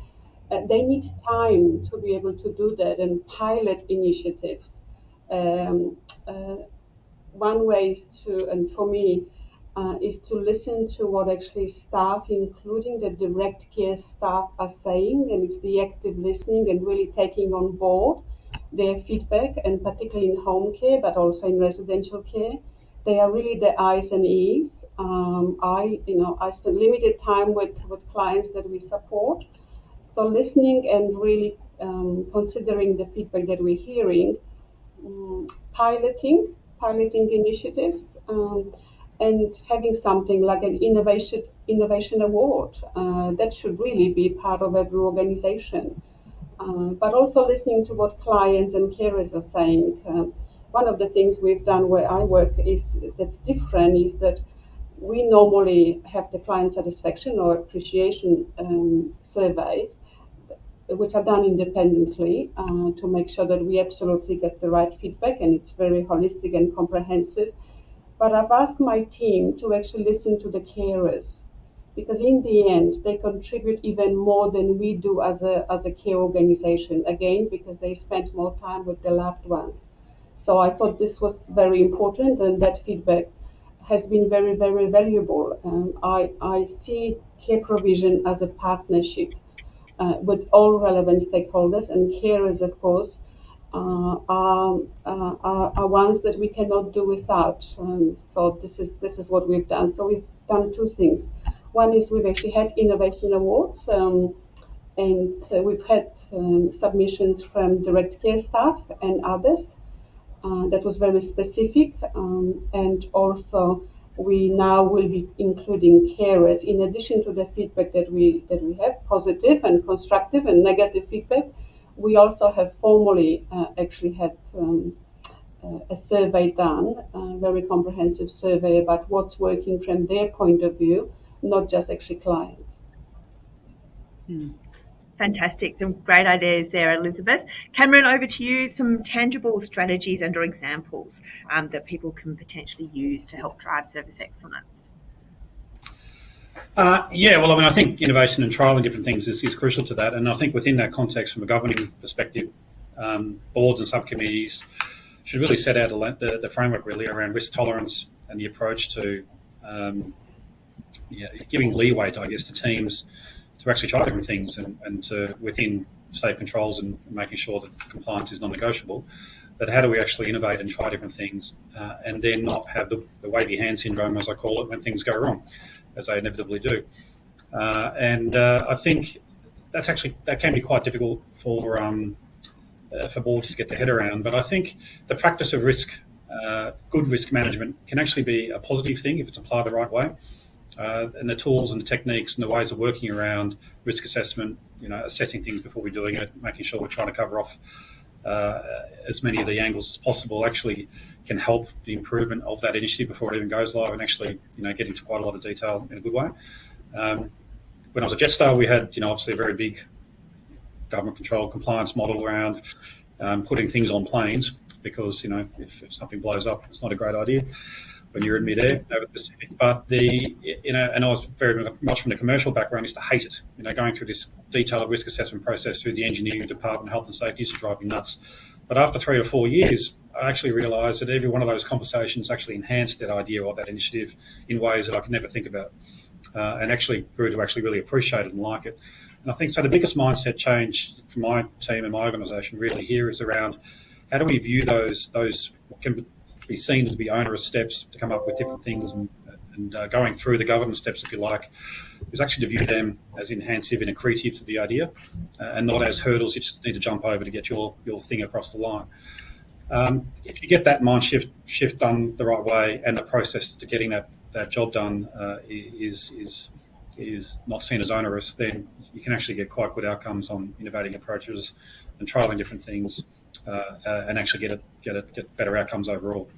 C: they need time to be able to do that and pilot initiatives. One way is to, and for me, is to listen to what actually staff, including the direct care staff, are saying, and it's the active listening and really taking on board their feedback, and particularly in home care, but also in residential care. They are really the eyes and ears. I spend limited time with clients that we support, so listening and really considering the feedback that we're hearing, piloting initiatives. And having something like an innovation award that should really be part of every organization. But also listening to what clients and carers are saying. One of the things we've done where I work that's different is that we normally have the client satisfaction or appreciation surveys, which are done independently to make sure that we absolutely get the right feedback, and it's very holistic and comprehensive. But I've asked my team to actually listen to the carers, because in the end, they contribute even more than we do as a care organization, again, because they spend more time with their loved ones. So I thought this was very important, and that feedback has been very, very valuable. I see care provision as a partnership with all relevant stakeholders, and carers, of course, are ones that we cannot do without. So this is what we've done. So we've done two things. One is we've actually had innovation awards, and we've had submissions from direct care staff and others. That was very specific, and also we now will be including carers in addition to the feedback that we have, positive and constructive and negative feedback. We also have formally actually had a survey done, a very comprehensive survey about what's working from their point of view, not just actually clients.
A: Fantastic. Some great ideas there, Elizabeth. Cameron, over to you. Some tangible strategies and or examples that people can potentially use to help drive service excellence.
B: I think innovation and trialling different things is crucial to that. And I think within that context, from a governing perspective, boards and subcommittees should really set out the framework really around risk tolerance and the approach to giving leeway to teams to actually try different things and to, within safe controls and making sure that compliance is non-negotiable, that how do we actually innovate and try different things and then not have the wavy hand syndrome, as I call it, when things go wrong, as they inevitably do. I think that can be quite difficult for boards to get their head around. But I think the practice of risk, good risk management, can actually be a positive thing if it's applied the right way. and the tools and the techniques and the ways of working around risk assessment, assessing things before we're doing it, making sure we're trying to cover off as many of the angles as possible, actually can help the improvement of that initiative before it even goes live, and actually get into quite a lot of detail in a good way. When I was at Jetstar, we had obviously a very big government control compliance model around putting things on planes, because if something blows up, it's not a great idea when you're in midair over the Pacific. But and I was very much from the commercial background, used to hate it. Going through this detailed risk assessment process through the engineering department, health and safety, used to drive me nuts. But after 3 or 4 years, I actually realised that every one of those conversations actually enhanced that idea or that initiative in ways that I could never think about, and actually grew to actually really appreciate it and like it. And I think so. The biggest mindset change for my team and my organisation really here is around how do we view those what can be seen as be onerous steps to come up with different things, and going through the governance steps, if you like, is actually to view them as enhancive and accretive to the idea, and not as hurdles you just need to jump over to get your thing across the line. If you get that mind shift done the right way, and the process to getting that job done is not seen as onerous, then you can actually get quite good outcomes on innovating approaches and trialing different things, and actually get better outcomes overall.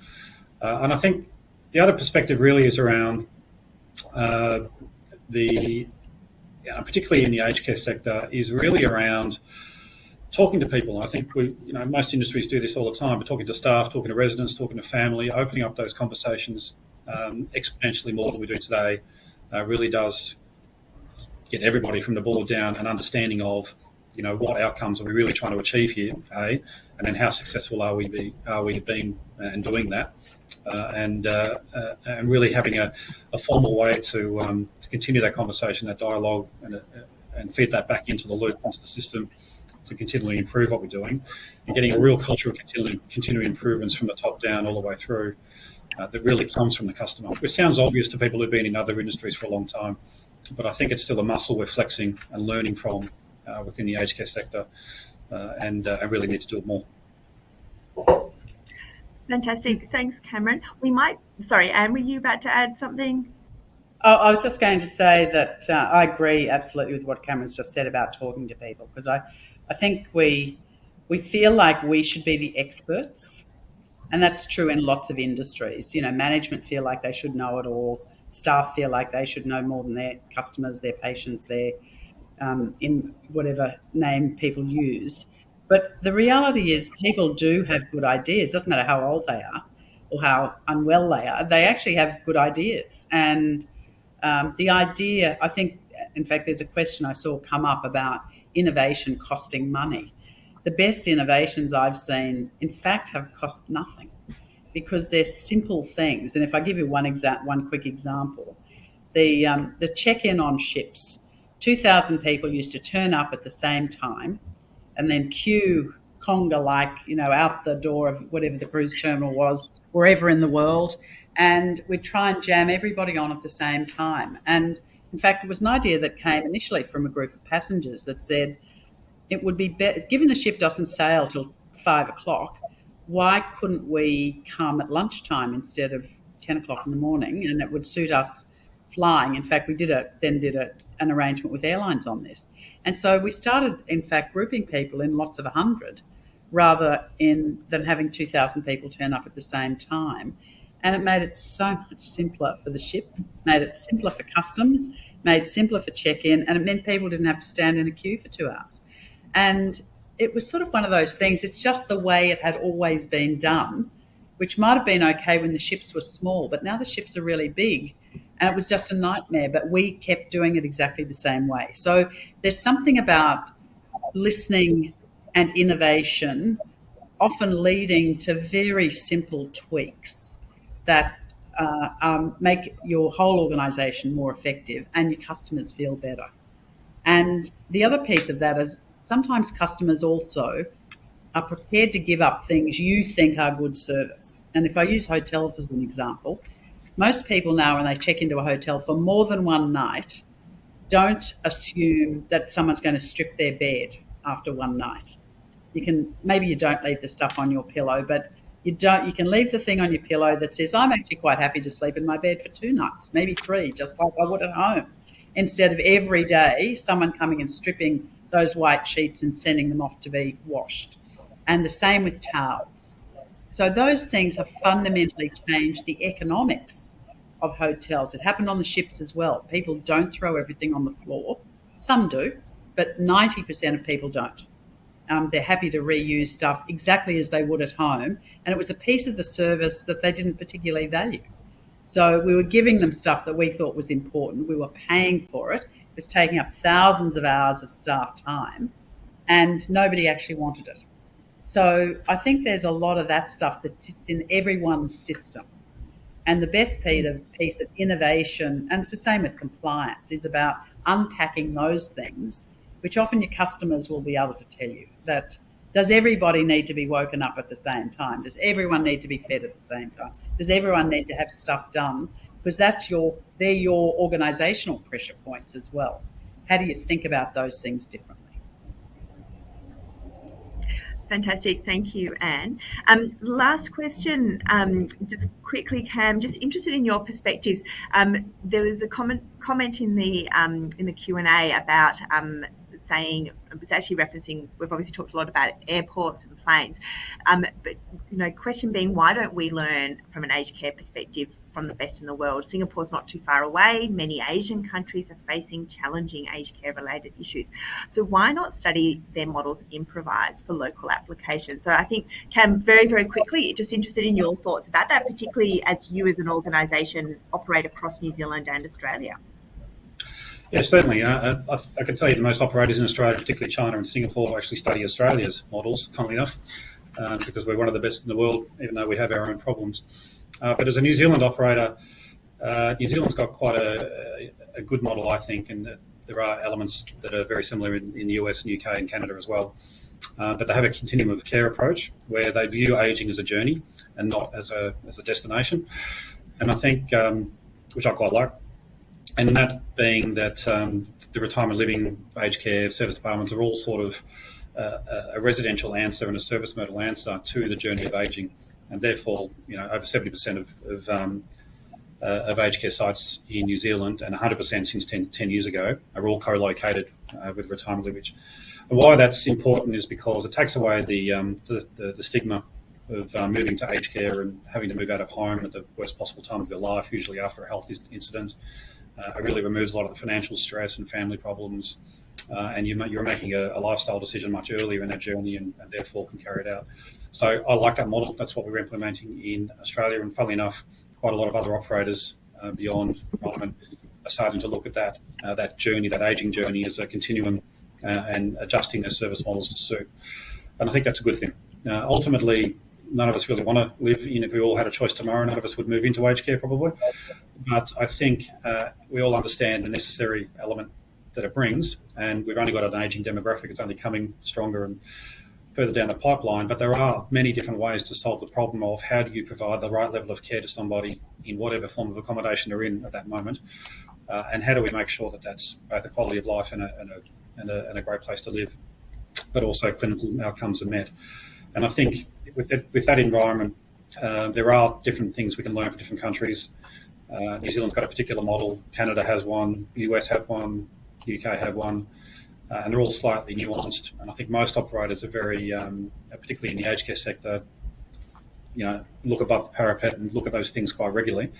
B: And I think the other perspective really is around particularly in the aged care sector, is really around talking to people. I think most industries do this all the time, but talking to staff, talking to residents, talking to family, opening up those conversations exponentially more than we do today, really does get everybody from the board down an understanding of what outcomes are we really trying to achieve here, and then how successful are we being and doing that, and really having a formal way to continue that conversation, that dialogue, and feed that back into the loop, into the system, to continually improve what we're doing, and getting a real culture of continuing improvements from the top down all the way through, that really comes from the customer. Which sounds obvious to people who've been in other industries for a long time, but I think it's still a muscle we're flexing and learning from within the aged care sector, and I really need to do it more.
A: Fantastic. Thanks, Cameron. Sorry, Anne, were you about to add something?
D: Oh, I was just going to say that I agree absolutely with what Cameron's just said about talking to people, because I think we feel like we should be the experts, and that's true in lots of industries. Management feel like they should know it all. Staff feel like they should know more than their customers, their patients, their in whatever name people use. But the reality is people do have good ideas. Doesn't matter how old they are or how unwell they are. They actually have good ideas. And the idea, I think, in fact, there's a question I saw come up about innovation costing money. The best innovations I've seen, in fact, have cost nothing, because they're simple things. And if I give you one quick example, the check-in on ships, 2,000 people used to turn up at the same time and then queue conga-like, out the door of whatever the cruise terminal was, wherever in the world, and we'd try and jam everybody on at the same time. And in fact, it was an idea that came initially from a group of passengers that said it would be better, given the ship doesn't sail till 5 o'clock, why couldn't we come at lunchtime instead of 10 o'clock in the morning, and it would suit us flying. In fact, we did an arrangement with airlines on this. And so we started, in fact, grouping people in lots of 100 rather than having 2,000 people turn up at the same time. And it made it so much simpler for the ship, made it simpler for customs, made it simpler for check-in, and it meant people didn't have to stand in a queue for 2 hours. And it was sort of one of those things, it's just the way it had always been done, which might have been okay when the ships were small, but now the ships are really big. And it was just a nightmare, but we kept doing it exactly the same way. So there's something about listening and innovation often leading to very simple tweaks that make your whole organisation more effective and your customers feel better. And the other piece of that is sometimes customers also are prepared to give up things you think are good service. And if I use hotels as an example, most people now, when they check into a hotel for more than one night, don't assume that someone's going to strip their bed after one night. Maybe you don't leave the stuff on your pillow, but You can leave the thing on your pillow that says, I'm actually quite happy to sleep in my bed for 2 nights, maybe 3, just like I would at home, instead of every day someone coming and stripping those white sheets and sending them off to be washed. And the same with towels. So those things have fundamentally changed the economics of hotels. It happened on the ships as well. People don't throw everything on the floor. Some do, but 90% of people don't. They're happy to reuse stuff exactly as they would at home. And it was a piece of the service that they didn't particularly value. So we were giving them stuff that we thought was important. We were paying for it. It was taking up thousands of hours of staff time, and nobody actually wanted it. So I think there's a lot of that stuff that sits in everyone's system. And the best piece of innovation, and it's the same with compliance, is about unpacking those things, which often your customers will be able to tell you. That does everybody need to be woken up at the same time? Does everyone need to be fed at the same time? Does everyone need to have stuff done? Because they're your organisational pressure points as well. How do you think about those things differently?
A: Fantastic. Thank you, Anne. Last question, just quickly, Cam, just interested in your perspectives. There was a comment in the Q&A about saying, it's actually referencing, we've obviously talked a lot about airports and planes, but question being, why don't we learn from an aged care perspective from the best in the world? Singapore's not too far away. Many Asian countries are facing challenging aged care related issues. So why not study their models and improvise for local applications? So I think, Cam, very, very quickly, just interested in your thoughts about that, particularly as you as an organisation operate across New Zealand and Australia.
B: Yeah, certainly. I can tell you that most operators in Australia, particularly China and Singapore, actually study Australia's models, funnily enough, because we're one of the best in the world, even though we have our own problems. But as a New Zealand operator, New Zealand's got quite a good model, I think, and there are elements that are very similar in the US and UK and Canada as well. But they have a continuum of care approach where they view ageing as a journey and not as a destination. And I think, which I quite like, and that being that the retirement living, aged care, service departments are all sort of a residential answer and a service model answer to the journey of ageing. And therefore, over 70% of aged care sites in New Zealand, and 100% since 10 years ago, are all co-located with retirement livage. And why that's important is because it takes away the stigma of moving to aged care and having to move out of home at the worst possible time of your life, usually after a health incident. It really removes a lot of the financial stress and family problems, and you're making a lifestyle decision much earlier in that journey, and therefore can carry it out. So I like that model. That's what we're implementing in Australia, and funnily enough, quite a lot of other operators beyond Ryman are starting to look at that journey, that ageing journey, as a continuum, and adjusting their service models to suit. And I think that's a good thing. Ultimately, none of us really want to live in, if we all had a choice tomorrow, none of us would move into aged care probably. But I think we all understand the necessary element that it brings, and we've only got an ageing demographic. It's only coming stronger and further down the pipeline, but there are many different ways to solve the problem of how do you provide the right level of care to somebody in whatever form of accommodation they're in at that moment, and how do we make sure that that's both a quality of life and a great place to live, but also clinical outcomes are met. And I think with that environment, there are different things we can learn from different countries. New Zealand's got a particular model, Canada has one, US have one, UK have one, and they're all slightly nuanced. And I think most operators are very, particularly in the aged care sector, look above the parapet and look at those things quite regularly.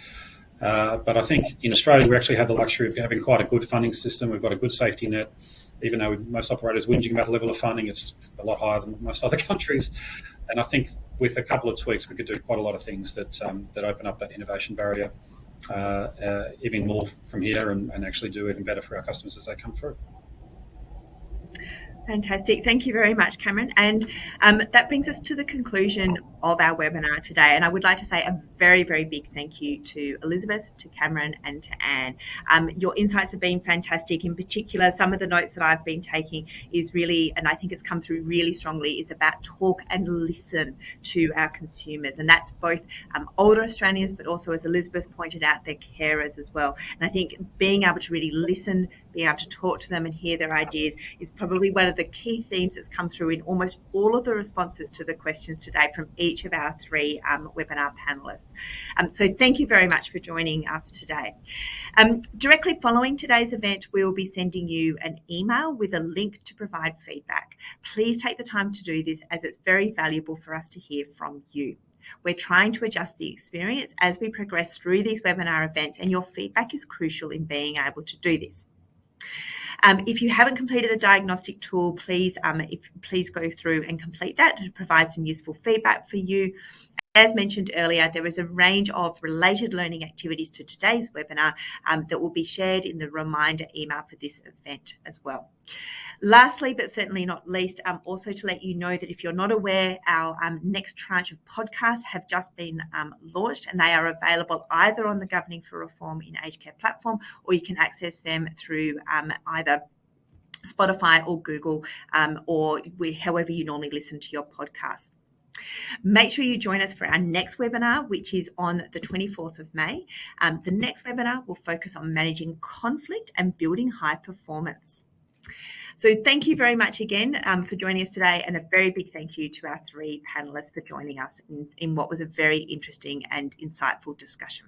B: But I think in Australia, we actually have the luxury of having quite a good funding system. We've got a good safety net. Even though most operators whinging about the level of funding, it's a lot higher than most other countries. And I think with a couple of tweaks, we could do quite a lot of things that open up that innovation barrier even more from here and actually do even better for our customers as they come through.
A: Fantastic. Thank you very much, Cameron. And that brings us to the conclusion of our webinar today. And I would like to say a very, very big thank you to Elizabeth, to Cameron and to Anne. Your insights have been fantastic. In particular, some of the notes that I've been taking is really, and I think it's come through really strongly, is about talk and listen to our consumers. And that's both older Australians, but also, as Elizabeth pointed out, their carers as well. And I think being able to really listen being able to talk to them and hear their ideas is probably one of the key themes that's come through in almost all of the responses to the questions today from each of our three webinar panelists. So thank you very much for joining us today. Directly following today's event, we will be sending you an email with a link to provide feedback. Please take the time to do this, as it's very valuable for us to hear from you. We're trying to adjust the experience as we progress through these webinar events, and your feedback is crucial in being able to do this. If you haven't completed the diagnostic tool, please go through and complete that to provide some useful feedback for you. As mentioned earlier, there is a range of related learning activities to today's webinar that will be shared in the reminder email for this event as well. Lastly, but certainly not least, also to let you know that if you're not aware, our next tranche of podcasts have just been launched, and they are available either on the Governing for Reform in Aged Care platform, or you can access them through either Spotify or Google, or however you normally listen to your podcasts. Make sure you join us for our next webinar, which is on the 24th of May. The next webinar will focus on managing conflict and building high performance. So thank you very much again for joining us today, and a very big thank you to our three panelists for joining us in what was a very interesting and insightful discussion.